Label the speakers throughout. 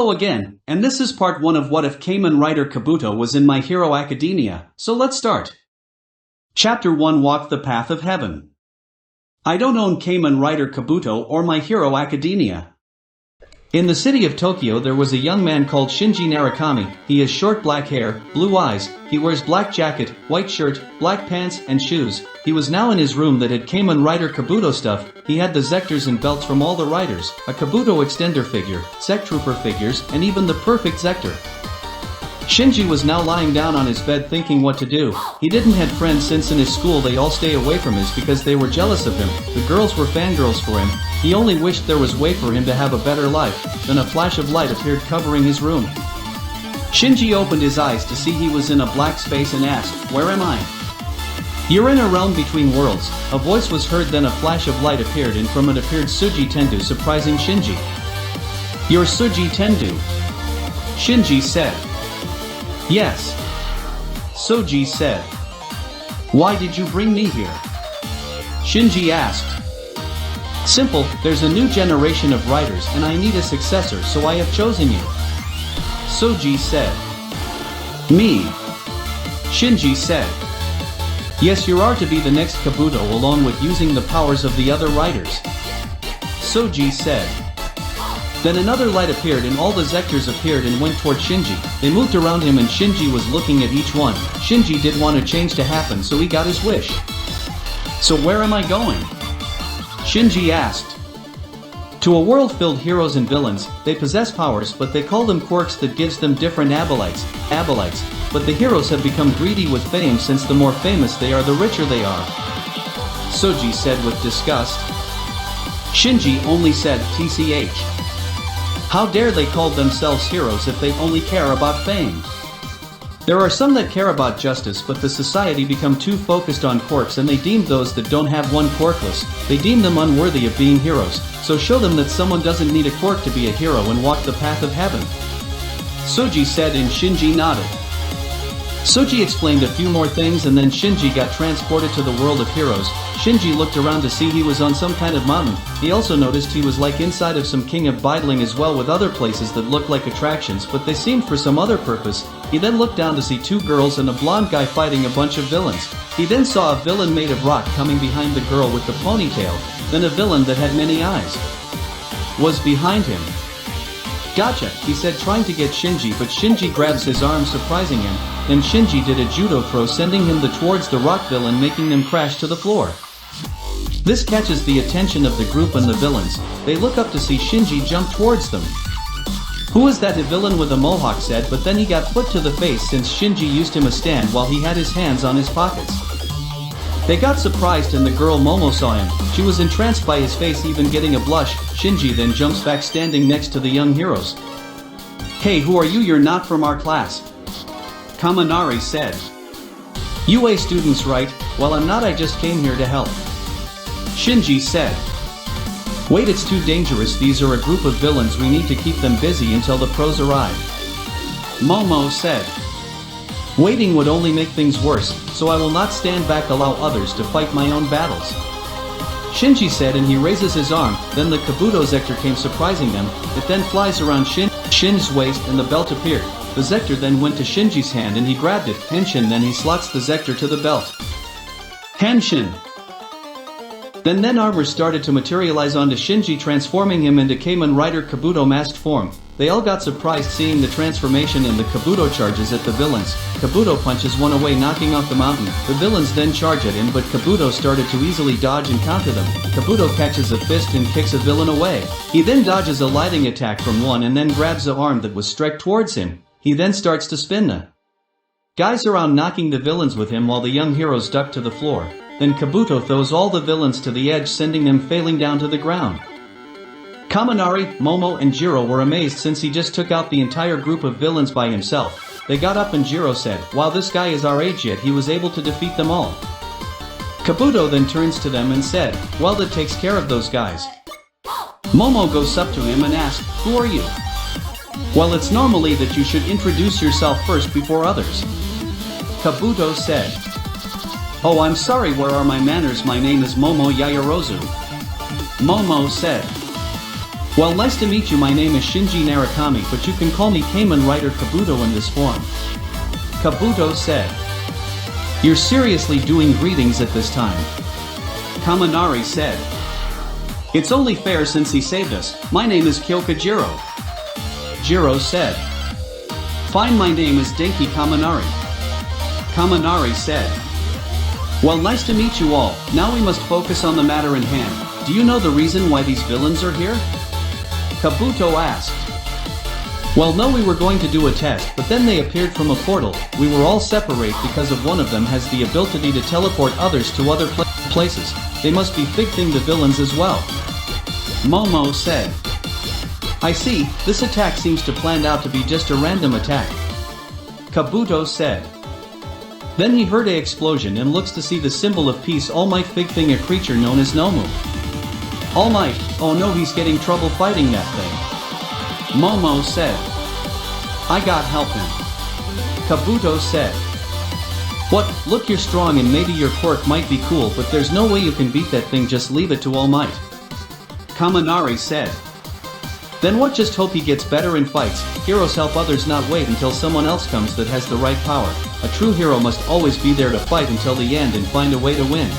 Speaker 1: Hello again, and this is part 1 of What If Kamen Rider Kabuto Was in My Hero Academia, so let's start. Chapter 1 Walk the Path of Heaven. I don't own Kamen Rider Kabuto or My Hero Academia. In the city of Tokyo there was a young man called Shinji Narukami. He has short black hair, blue eyes, he wears black jacket, white shirt, black pants, and shoes. He was now in his room that had Kamen Rider Kabuto stuff. He had the Zectors and belts from all the riders, a Kabuto extender figure, Zect Trooper figures, and even the perfect Zector. Shinji was now lying down on his bed thinking what to do. He didn't have friends since in his school they all stay away from his because they were jealous of him. The girls were fangirls for him. He only wished there was way for him to have a better life. Then a flash of light appeared covering his room. Shinji opened his eyes to see he was in a black space and asked, "Where am I?" "You're in a realm between worlds." A voice was heard, then a flash of light appeared and from it appeared Suji Tendu, surprising Shinji. "You're Suji Tendu?" Shinji said. "Yes." Suji said. "Why did you bring me here?" Shinji asked. "Simple, there's a new generation of riders and I need a successor, so I have chosen you." Suji said. "Me?" Shinji said. "Yes, you are to be the next Kabuto along with using the powers of the other riders." Suji said. Then another light appeared and all the Zectors appeared and went toward Shinji. They moved around him and Shinji was looking at each one. Shinji did want a change to happen, so he got his wish. "So where am I going?" Shinji asked. "To a world filled heroes and villains. They possess powers, but they call them quirks that gives them different abelites. But the heroes have become greedy with fame since the more famous they are, the richer they are." Suji said with disgust. Shinji only said, "TCH. How dare they call themselves heroes if they only care about fame? There are some that care about justice, but the society become too focused on quirks and they deem those that don't have one quirkless. They deem them unworthy of being heroes, so show them that someone doesn't need a quirk to be a hero and walk the path of heaven." Suji said and Shinji nodded. Suji explained a few more things and then Shinji got transported to the world of heroes. Shinji looked around to see he was on some kind of mountain. He also noticed he was like inside of some king of Bidling as well, with other places that looked like attractions but they seemed for some other purpose. He then looked down to see two girls and a blonde guy fighting a bunch of villains. He then saw a villain made of rock coming behind the girl with the ponytail. Then a villain that had many eyes was behind him. "Gotcha," he said, trying to get Shinji, but Shinji grabs his arm, surprising him. Then Shinji did a judo throw, sending him towards the rock villain, making them crash to the floor. This catches the attention of the group and the villains. They look up to see Shinji jump towards them. "Who is that?" a villain with a mohawk said, but then he got put to the face since Shinji used him a stand while he had his hands on his pockets. They got surprised and the girl Momo saw him. She was entranced by his face, even getting a blush. Shinji then jumps back, standing next to the young heroes. "Hey, who are you? You're not from our class," Kaminari said. "UA students, right? Well, I'm not, I just came here to help," Shinji said. "Wait, it's too dangerous. These are a group of villains. We need to keep them busy until the pros arrive," Momo said. "Waiting would only make things worse, so I will not stand back, allow others to fight my own battles," Shinji said, and he raises his arm. Then the Kabuto Zector came, surprising them. It then flies around Shin's waist and the belt appeared. The Zector then went to Shinji's hand and he grabbed it. Henshin, then he slots the Zector to the belt. Henshin. Then armor started to materialize onto Shinji, transforming him into Kamen Rider Kabuto masked form. They all got surprised seeing the transformation and the Kabuto charges at the villains. Kabuto punches one away, knocking off the mountain. The villains then charge at him, but Kabuto started to easily dodge and counter them. Kabuto catches a fist and kicks a villain away. He then dodges a lighting attack from one and then grabs the arm that was struck towards him. He then starts to spin the guys around, knocking the villains with him while the young heroes duck to the floor. Then Kabuto throws all the villains to the edge, sending them failing down to the ground. Kaminari, Momo, and Jiro were amazed since he just took out the entire group of villains by himself. They got up and Jiro said, "Wow, this guy is our age yet he was able to defeat them all." Kabuto then turns to them and said, "Well, that takes care of those guys." Momo goes up to him and asks, "Who are you?" "Well, it's normally that you should introduce yourself first before others," Kabuto said. "Oh, I'm sorry, where are my manners? My name is Momo Yayarozu," Momo said. Well, nice to meet you. My name is Shinji Narukami, but you can call me Kamen Rider Kabuto in this form. Kabuto said. You're seriously doing greetings at this time? Kaminari said. It's only fair since he saved us. My name is Kyoka Jiro. Jiro said. Fine, my name is Denki Kaminari. Kaminari said. Well, nice to meet you all. Now we must focus on the matter in hand. Do you know the reason why these villains are here? Kabuto asked. Well, no, we were going to do a test, but then they appeared from a portal. We were all separate because of one of them has the ability to teleport others to other places. They must be fixing the villains as well. Momo said. I see, this attack seems to planned out to be just a random attack. Kabuto said. Then he heard a explosion and looks to see the symbol of peace. All Might fixing a creature known as Nomu. All Might, oh no, he's getting trouble fighting that thing. Momo said. I got help him. Kabuto said. What, look, you're strong and maybe your quirk might be cool, but there's no way you can beat that thing, just leave it to All Might. Kaminari said. Then what, just hope he gets better in fights. Heroes help others, not wait until someone else comes that has the right power. A true hero must always be there to fight until the end and find a way to win.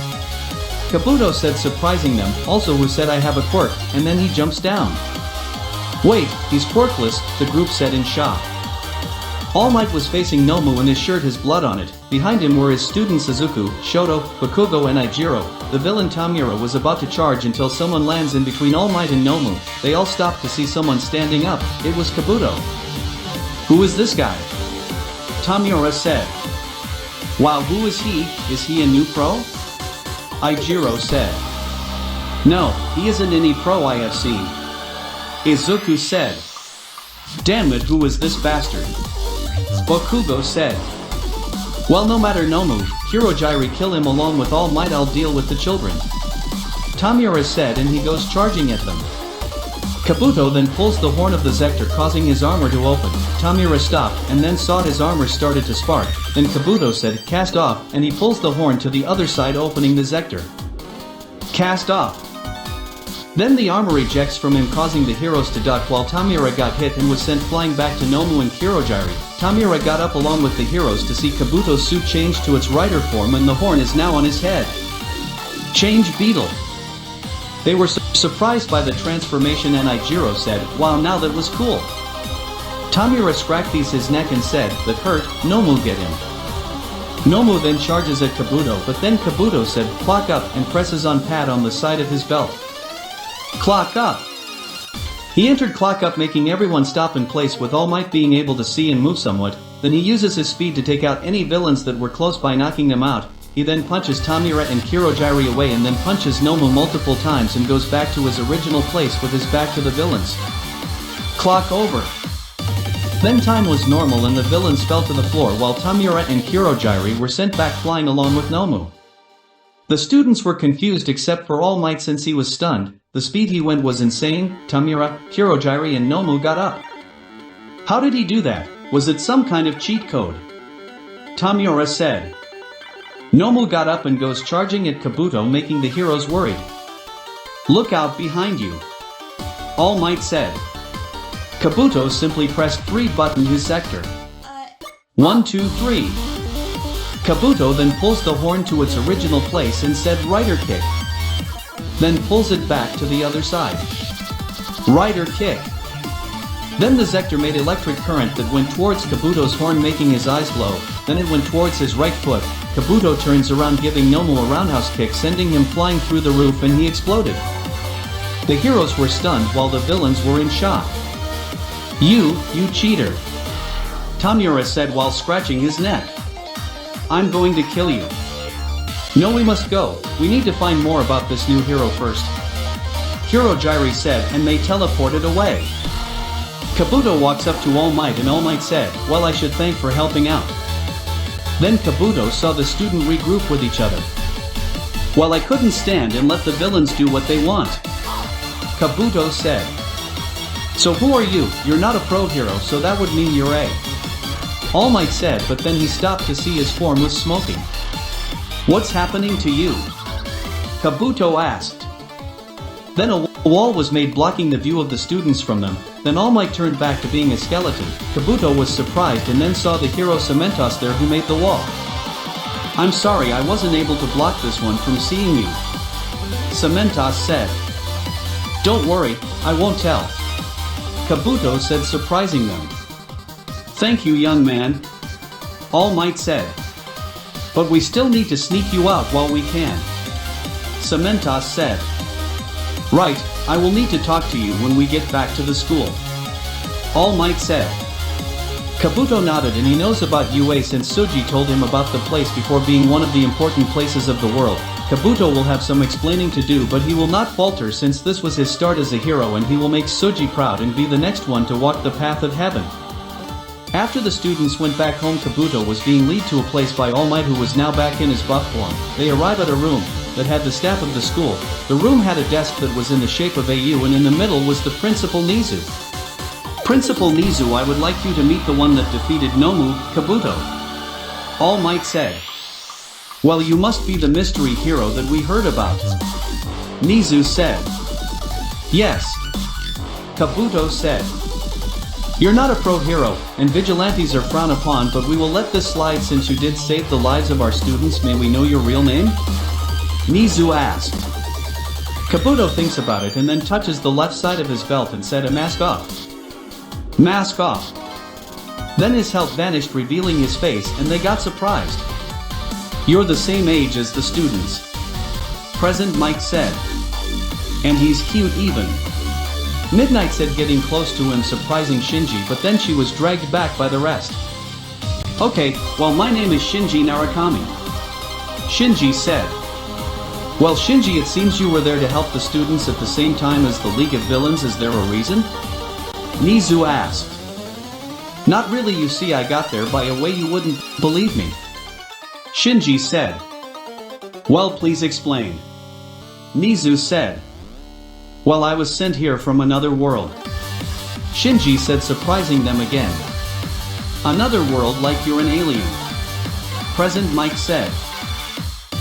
Speaker 1: Kabuto said, surprising them, also who said I have a quirk, and then he jumps down. Wait, he's quirkless, the group said in shock. All Might was facing Nomu and his shirt has blood on it. Behind him were his students Suzuku, Shoto, Bakugo and Ijiro. The villain Tamura was about to charge until someone lands in between All Might and Nomu. They all stopped to see someone standing up. It was Kabuto. Who is this guy? Tamura said. Wow, who is he? Is he a new pro? Ijiro said. No, he isn't any pro I have seen. Izuku said. Damn it, who is this bastard? Bakugo said. Well, no matter, Nomu, Kirojiri, kill him along with All Might, I'll deal with the children. Tamura said, and he goes charging at them. Kabuto then pulls the horn of the Zector, causing his armor to open. Tamura stopped and then saw his armor started to spark. Then Kabuto said, cast off, and he pulls the horn to the other side, opening the Zector. Cast off. Then the armor ejects from him, causing the heroes to duck while Tamura got hit and was sent flying back to Nomu and Kirojiri. Tamura got up along with the heroes to see Kabuto's suit change to its rider form, and the horn is now on his head. Change Beetle. They were surprised by the transformation, and Ijiro said, wow, now that was cool. Tamura scratched his neck and said, that hurt, Nomu get him. Nomu then charges at Kabuto, but then Kabuto said, clock up, and presses on pad on the side of his belt. Clock up. He entered clock up, making everyone stop in place, with All Might being able to see and move somewhat. Then he uses his speed to take out any villains that were close by, knocking them out. He then punches Tamura and Kirojiri away and then punches Nomu multiple times and goes back to his original place with his back to the villains. Clock over. Then time was normal and the villains fell to the floor while Tamura and Kirojiri were sent back flying along with Nomu. The students were confused except for All Might since he was stunned. The speed he went was insane. Tamura, Kirojiri and Nomu got up. How did he do that? Was it some kind of cheat code? Tamura said. Nomu got up and goes charging at Kabuto, making the heroes worried. Look out behind you. All Might said. Kabuto simply pressed 3 button his sector. 1, 2, 3. Kabuto then pulls the horn to its original place and said rider kick. Then pulls it back to the other side. Rider kick. Then the Zector made electric current that went towards Kabuto's horn, making his eyes glow. Then it went towards his right foot. Kabuto turns around, giving Nomu a roundhouse kick, sending him flying through the roof, and he exploded. The heroes were stunned while the villains were in shock. You cheater. Tamura said while scratching his neck. I'm going to kill you. No, we must go. We need to find more about this new hero first. Kirojiri said, and they teleported away. Kabuto walks up to All Might and All Might said, well, I should thank for helping out. Then Kabuto saw the student regroup with each other. Well, I couldn't stand and let the villains do what they want. Kabuto said. So who are you? You're not a pro hero, so that would mean you're a. All Might said, but then he stopped to see his form was smoking. What's happening to you? Kabuto asked. Then a A wall was made blocking the view of the students from them, then All Might turned back to being a skeleton. Kabuto was surprised and then saw the hero Cementos there who made the wall. I'm sorry I wasn't able to block this one from seeing you, Cementos said. Don't worry, I won't tell, Kabuto said, surprising them. Thank you, young man, All Might said. But we still need to sneak you out while we can, Cementos said. Right, I will need to talk to you when we get back to the school, All Might said. Kabuto nodded, and he knows about UA since Suji told him about the place before being one of the important places of the world. Kabuto will have some explaining to do, but he will not falter since this was his start as a hero, and he will make Suji proud and be the next one to walk the path of heaven. After the students went back home, Kabuto was being led to a place by All Might, who was now back in his buff form. They arrive at a room that had the staff of the school. The room had a desk that was in the shape of a U, and in the middle was the Principal Nizu. Principal Nizu, I would like you to meet the one that defeated Nomu, Kabuto, All Might said. Well, you must be the mystery hero that we heard about, Nizu said. Yes, Kabuto said. You're not a pro hero, and vigilantes are frowned upon, but we will let this slide since you did save the lives of our students. May we know your real name? Nizu asked. Kabuto thinks about it and then touches the left side of his belt and said, a mask off. Mask off. Then his health vanished, revealing his face, and they got surprised. You're the same age as the students, Present Mike said. And he's cute even, Midnight said, getting close to him, surprising Shinji, but then she was dragged back by the rest. Okay, well, my name is Shinji Narakami, Shinji said. Well, Shinji, it seems you were there to help the students at the same time as the League of Villains. Is there a reason? Nizu asked. Not really, you see, I got there by a way you wouldn't believe me, Shinji said. Well, please explain, Nizu said. Well, I was sent here from another world, Shinji said, surprising them again. Another world, like you're an alien, Present Mike said.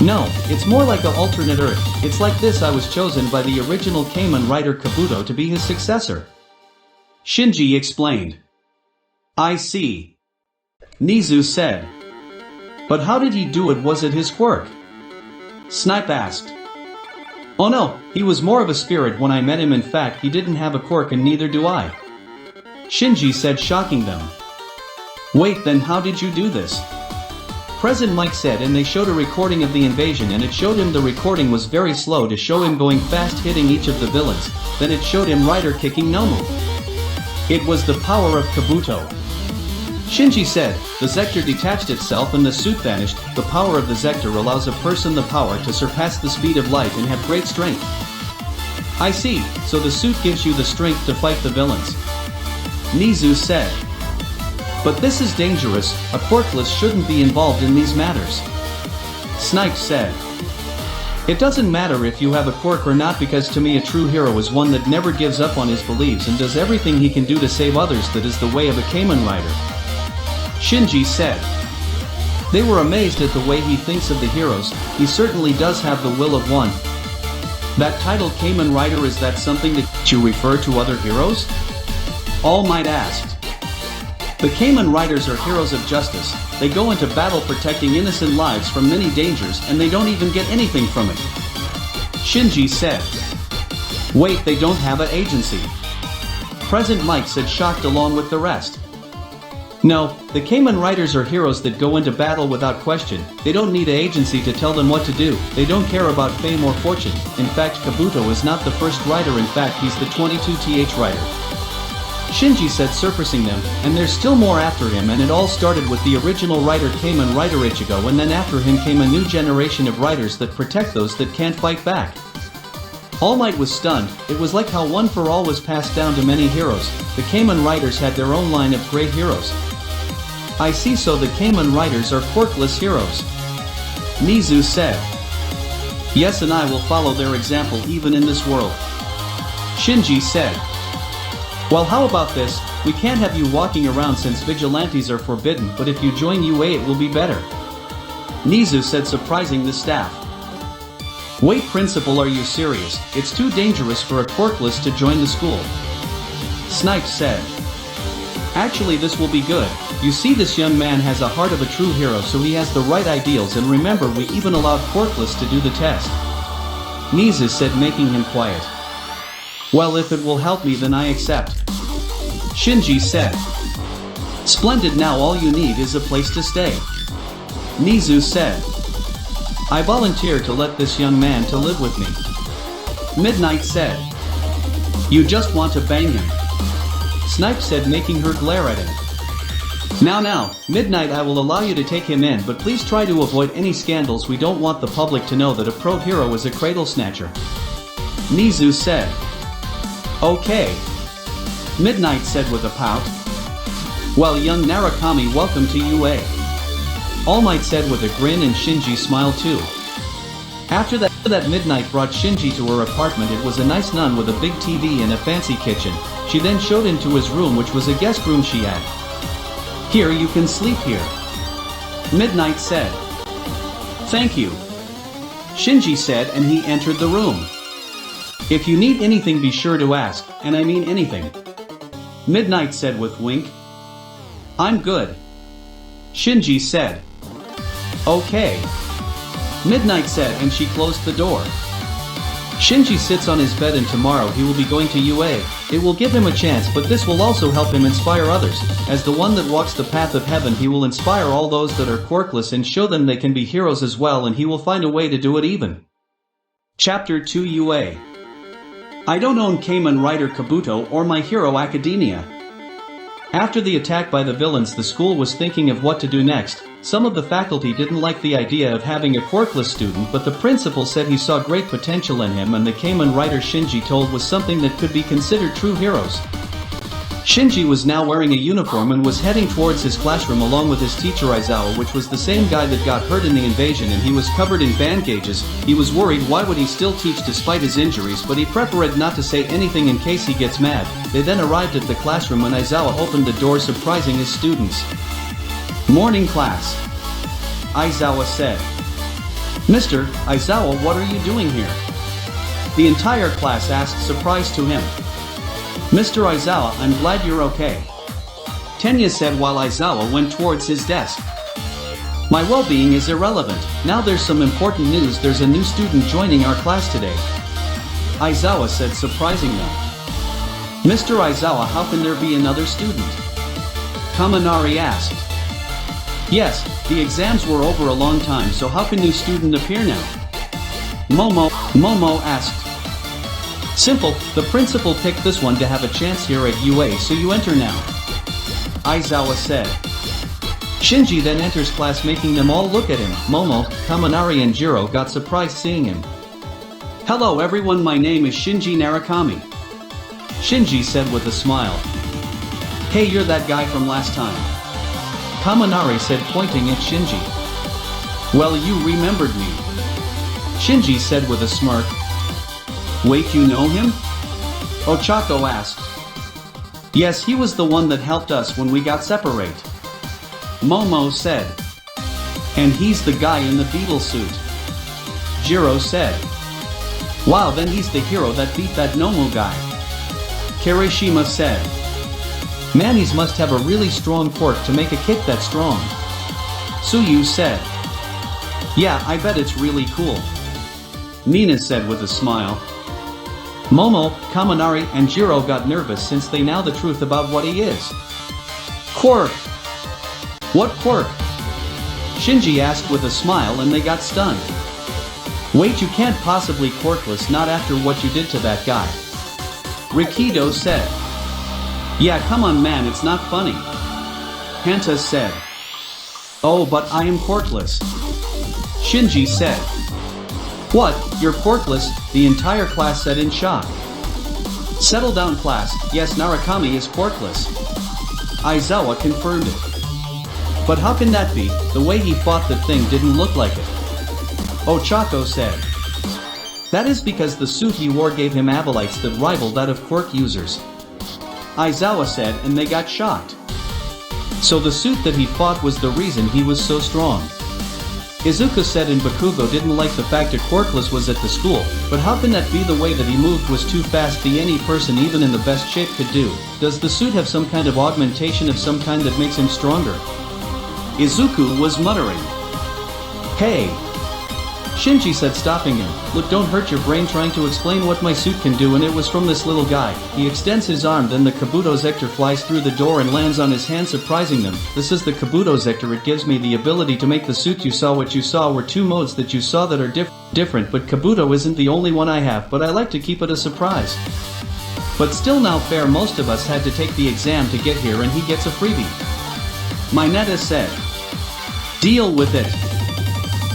Speaker 1: No, it's more like an alternate Earth. It's like this: I was chosen by the original Kamen writer Kabuto to be his successor, Shinji explained. I see, Nizu said. But how did he do it? Was it his quirk? Snipe asked. Oh no, he was more of a spirit when I met him. In fact, he didn't have a quirk, and neither do I, Shinji said, shocking them. Wait, then how did you do this? Present Mike said, and they showed a recording of the invasion, and it showed him the recording was very slow to show him going fast, hitting each of the villains. Then it showed him Rider kicking Nomu. It was the power of Kabuto, Shinji said. The Zector detached itself and the suit vanished. The power of the Zector allows a person the power to surpass the speed of light and have great strength. I see, so the suit gives you the strength to fight the villains, Nizu said. But this is dangerous. A quirkless shouldn't be involved in these matters, Snipe said. It doesn't matter if you have a quirk or not, because to me a true hero is one that never gives up on his beliefs and does everything he can do to save others. That is the way of a Kamen rider, Shinji said. They were amazed at the way he thinks of the heroes. He certainly does have the will of one. That title, Kamen Rider, is that something that you refer to other heroes? All Might asked. The Kamen Riders are heroes of justice. They go into battle protecting innocent lives from many dangers, and they don't even get anything from it, Shinji said. Wait, they don't have an agency? Present Mike said, shocked along with the rest. No, the Kamen Riders are heroes that go into battle without question. They don't need an agency to tell them what to do. They don't care about fame or fortune. In fact, Kabuto is not the first rider. In fact, he's the 22th rider, Shinji said, surfacing them, and there's still more after him, and it all started with the original rider Kamen Rider Ichigo, and then after him came a new generation of riders that protect those that can't fight back. All Might was stunned. It was like how One for All was passed down to many heroes. The Kamen Riders had their own line of great heroes. I see, so the Kamen Riders are quirkless heroes, Nizu said. Yes, and I will follow their example even in this world, Shinji said. Well, how about this? We can't have you walking around since vigilantes are forbidden, but if you join UA it will be better, Nizu said, surprising the staff. Wait, principal, are you serious? It's too dangerous for a quirkless to join the school. Snipe said. Actually, this will be good. You see, this young man has a heart of a true hero, so he has the right ideals, and remember, we even allowed quirkless to do the test. Nizu said, making him quiet. Well, if it will help me, then I accept. Shinji said. Splendid, now all you need is a place to stay. Nizu said. I volunteer to let this young man to live with me. Midnight said. You just want to bang him. Snipe said, making her glare at him. Now, Midnight, I will allow you to take him in, but please try to avoid any scandals. We don't want the public to know that a pro hero is a cradle snatcher. Nizu said. Okay. Midnight said with a pout. Well, young Narukami, welcome to UA. All Might said with a grin, and Shinji smiled too. After that, Midnight brought Shinji to her apartment. It was a nice nun with a big TV and a fancy kitchen. She then showed him to his room, which was a guest room she had. Here, you can sleep here. Midnight said. Thank you. Shinji said, and he entered the room. If you need anything, be sure to ask, and I mean anything. Midnight said with wink. I'm good. Shinji said. Okay. Midnight said, and she closed the door. Shinji sits on his bed, and tomorrow he will be going to UA. It will give him a chance, but this will also help him inspire others. As the one that walks the path of heaven, he will inspire all those that are quirkless and show them they can be heroes as well, and he will find a way to do it even. Chapter 2 UA. I don't own Kamen Rider Kabuto or My Hero Academia. After the attack by the villains, the school was thinking of what to do next. Some of the faculty didn't like the idea of having a quirkless student, but the principal said he saw great potential in him, and the Kamen Rider Shinji told was something that could be considered true heroes. Shinji was now wearing a uniform and was heading towards his classroom along with his teacher Aizawa, which was the same guy that got hurt in the invasion, and he was covered in bandages. He was worried why would he still teach despite his injuries, but he preferred not to say anything in case he gets mad. They then arrived at the classroom and Aizawa opened the door, surprising his students. Morning class. Aizawa said. Mr. Aizawa, what are you doing here? The entire class asked, surprised to him. Mr. Aizawa, I'm glad you're okay. Tenya said while Aizawa went towards his desk. My well-being is irrelevant. Now there's some important news. There's a new student joining our class today. Aizawa said, surprising them. Mr. Aizawa, how can there be another student? Kaminari asked. Yes, the exams were over a long time, so how can new student appear now? Momo asked. Simple, the principal picked this one to have a chance here at UA, so you enter now. Aizawa said. Shinji then enters class, making them all look at him. Momo, Kaminari and Jiro got surprised seeing him. Hello everyone, my name is Shinji Narukami. Shinji said with a smile. Hey, you're that guy from last time. Kaminari said, pointing at Shinji. Well, you remembered me. Shinji said with a smirk. Wait, you know him? Ochako asked. Yes, he was the one that helped us when we got separate. Momo said. And he's the guy in the beetle suit. Jiro said. Wow, then he's the hero that beat that Nomu guy. Kirishima said. Mannies must have a really strong quirk to make a kick that strong. Suyu said. Yeah, I bet it's really cool. Nina said with a smile. Momo, Kaminari, and Jiro got nervous since they know the truth about what he is. Quirk! What quirk? Shinji asked with a smile, and they got stunned. Wait, you can't possibly quirkless, not after what you did to that guy. Rikido said. Yeah, come on man, it's not funny. Hanta said. Oh, but I am quirkless. Shinji said. What, you're quirkless? The entire class said in shock. Settle down class, yes, Narukami is quirkless. Aizawa confirmed it. But how can that be? The way he fought the thing didn't look like it. Ochako said. That is because the suit he wore gave him abilities that rivaled that of quirk users. Aizawa said, and they got shocked. So the suit that he fought was the reason he was so strong. Izuku said, and Bakugo didn't like the fact that Quirkless was at the school, but how can that be? The way that he moved was too fast. Any person even in the best shape could do. Does the suit have some kind of augmentation of some kind that makes him stronger? Izuku was muttering. Hey! Shinji said, stopping him. Look, don't hurt your brain trying to explain what my suit can do, and it was from this little guy. He extends his arm, then the Kabuto Zector flies through the door and lands on his hand, surprising them. This is the Kabuto Zector. It gives me the ability to make the suit you saw. What you saw were two modes that you saw that are different, but Kabuto isn't the only one I have, but I like to keep it a surprise. But still, now fair, most of us had to take the exam to get here, and he gets a freebie. Mineta said. Deal with it.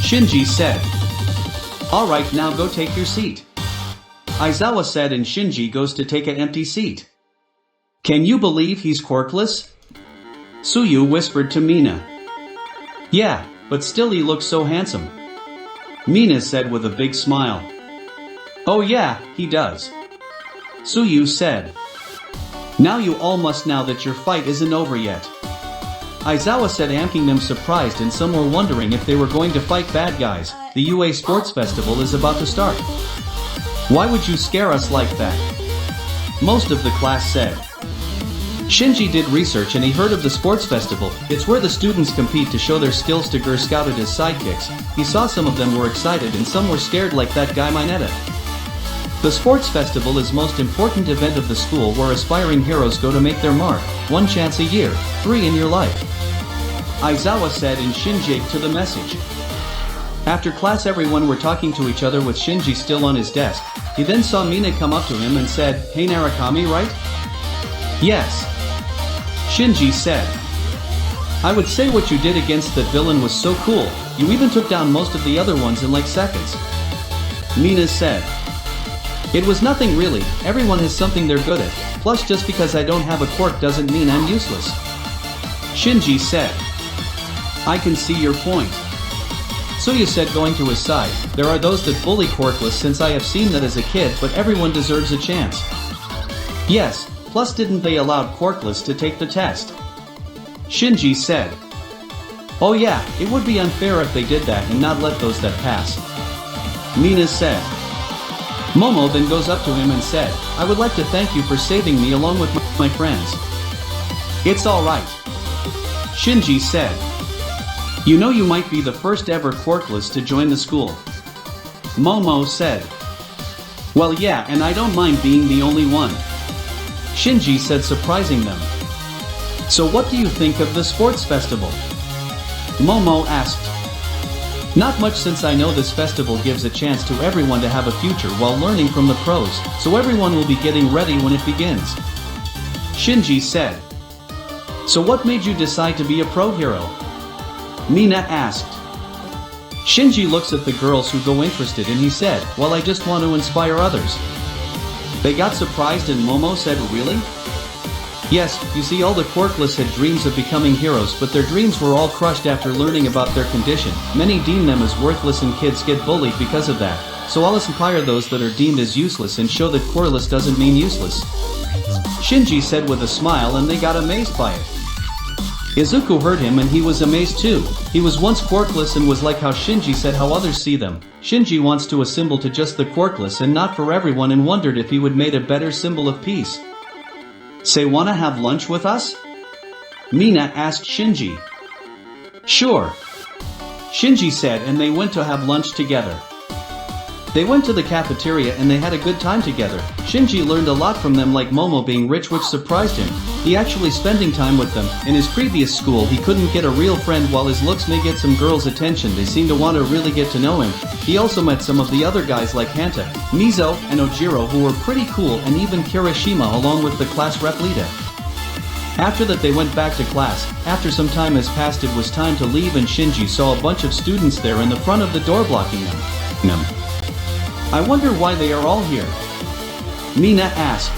Speaker 1: Shinji said. Alright, now go take your seat. Aizawa said, and Shinji goes to take an empty seat. Can you believe he's quirkless? Suyu whispered to Mina. Yeah, but still he looks so handsome. Mina said with a big smile. Oh yeah, he does. Suyu said. Now you all must know that your fight isn't over yet. Aizawa said, amking them, surprised, and some were wondering if they were going to fight bad guys. The UA Sports Festival is about to start. Why would you scare us like that? Most of the class said. Shinji did research and he heard of the sports festival. It's where the students compete to show their skills to Girl Scouted as sidekicks. He saw some of them were excited and some were scared like that guy Mineta. The sports festival is most important event of the school where aspiring heroes go to make their mark. 1 chance a year, 3 in your life. Aizawa said, and Shinji to the message. After class everyone were talking to each other with Shinji still on his desk. He then saw Mina come up to him and said, Hey Narukami, right? Yes. Shinji said. I would say what you did against that villain was so cool. You even took down most of the other ones in like seconds. Mina said. It was nothing really, everyone has something they're good at. Plus just because I don't have a quirk doesn't mean I'm useless. Shinji said. I can see your point. Suyu said, going to his side. There are those that bully quirkless since I have seen that as a kid, but everyone deserves a chance. Yes, plus didn't they allow quirkless to take the test? Shinji said. Oh yeah, it would be unfair if they did that and not let those that pass. Mina said. Momo then goes up to him and said, I would like to thank you for saving me along with my friends. It's alright. Shinji said. You know, you might be the first ever quirkless to join the school. Momo said. Well yeah, and I don't mind being the only one. Shinji said, surprising them. So what do you think of the sports festival? Momo asked. Not much, since I know this festival gives a chance to everyone to have a future while learning from the pros, so everyone will be getting ready when it begins. Shinji said. So what made you decide to be a pro hero? Mina asked. Shinji looks at the girls who go interested and he said, well, I just want to inspire others. They got surprised and Momo said, really? Yes, you see, all the quirkless had dreams of becoming heroes, but their dreams were all crushed after learning about their condition. Many deem them as worthless and kids get bullied because of that. So I'll inspire those that are deemed as useless and show that quirkless doesn't mean useless. Shinji said with a smile, and they got amazed by it. Izuku heard him and he was amazed too. He was once quirkless and was like how Shinji said how others see them. Shinji wants to a symbol to just the quirkless and not for everyone, and wondered if he would made a better symbol of peace. Say, wanna have lunch with us? Mina asked Shinji. Sure. Shinji said, and they went to have lunch together. They went to the cafeteria and they had a good time together. Shinji learned a lot from them, like Momo being rich, which surprised him. He actually spending time with them. In his previous school he couldn't get a real friend. While his looks may get some girls' attention, they seem to want to really get to know him. He also met some of the other guys like Hanta, Mizo, and Ojiro, who were pretty cool, and even Kirishima along with the class rep Lita. After that they went back to class. After some time has passed, it was time to leave and Shinji saw a bunch of students there in the front of the door blocking them. I wonder why they are all here. Mina asked.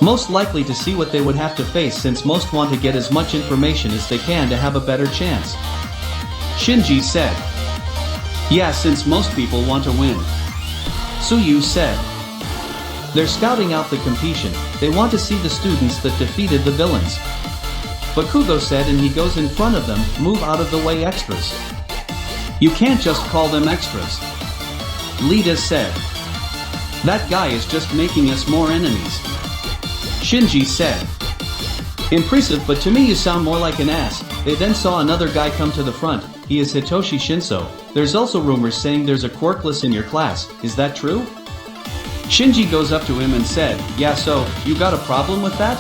Speaker 1: Most likely to see what they would have to face, since most want to get as much information as they can to have a better chance. Shinji said. Yeah, since most people want to win. Suyu said. They're scouting out the competition. They want to see the students that defeated the villains. Bakugo said, and he goes in front of them, move out of the way extras. You can't just call them extras. Lita said. That guy is just making us more enemies. Shinji said. Impressive, but to me you sound more like an ass. They then saw another guy come to the front. He is Hitoshi Shinso. There's also rumors saying there's a quirkless in your class. Is that true? Shinji goes up to him and said, yeah, so, you got a problem with that?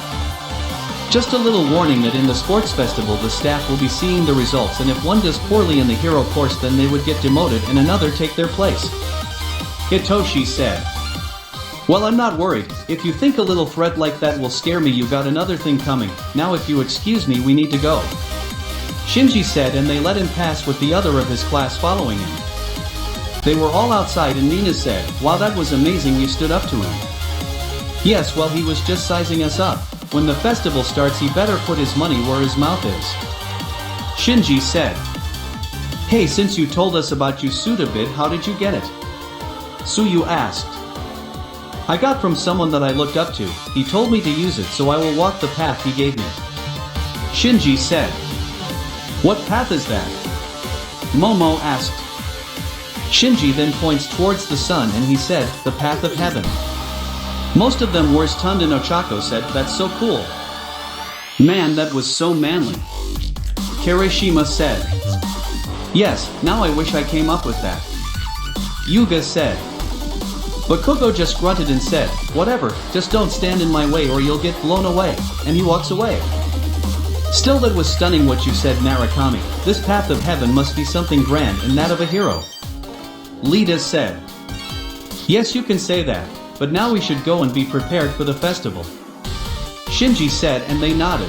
Speaker 1: Just a little warning that in the sports festival the staff will be seeing the results, and if one does poorly in the hero course then they would get demoted and another take their place. Hitoshi said. Well, I'm not worried. If you think a little threat like that will scare me, you got another thing coming. Now if you excuse me, we need to go. Shinji said, and they let him pass with the other of his class following him. They were all outside and Nina said, wow, that was amazing, you stood up to him. Yes, well, he was just sizing us up. When the festival starts he better put his money where his mouth is. Shinji said. Hey, since you told us about your suit a bit, how did you get it? Suyu asked. I got from someone that I looked up to. He told me to use it, so I will walk the path he gave me. Shinji said. What path is that? Momo asked. Shinji then points towards the sun and he said, the path of heaven. Most of them were stunned and Ochako said, that's so cool. Man, that was so manly. Kirishima said. Yes, now I wish I came up with that. Yuga said. But Koko just grunted and said, whatever, just don't stand in my way or you'll get blown away, and he walks away. Still, that was stunning what you said, Narukami. This path of heaven must be something grand and that of a hero. Lita said. Yes, you can say that, but now we should go and be prepared for the festival. Shinji said, and they nodded.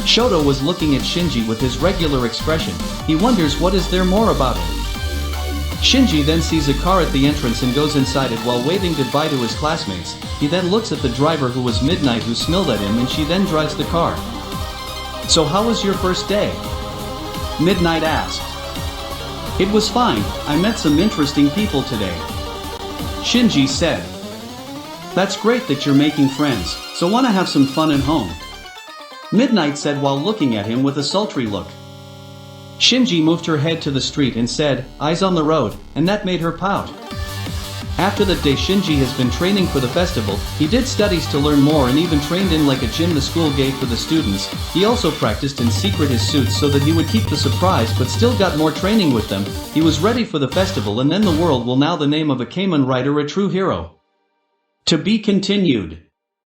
Speaker 1: Shoto was looking at Shinji with his regular expression. He wonders what is there more about him. Shinji then sees a car at the entrance and goes inside it while waving goodbye to his classmates. He then looks at the driver who was Midnight who smiled at him and she then drives the car. So how was your first day? Midnight asked. It was fine, I met some interesting people today. Shinji said. That's great that you're making friends, so wanna have some fun at home? Midnight said while looking at him with a sultry look. Shinji moved her head to the street and said, eyes on the road, and that made her pout. After that day Shinji has been training for the festival. He did studies to learn more and even trained in like a gym the school gave for the students. He also practiced in secret his suits so that he would keep the surprise but still got more training with them. He was ready for the festival and then the world will know the name of a Kamen rider, a true hero. To be continued.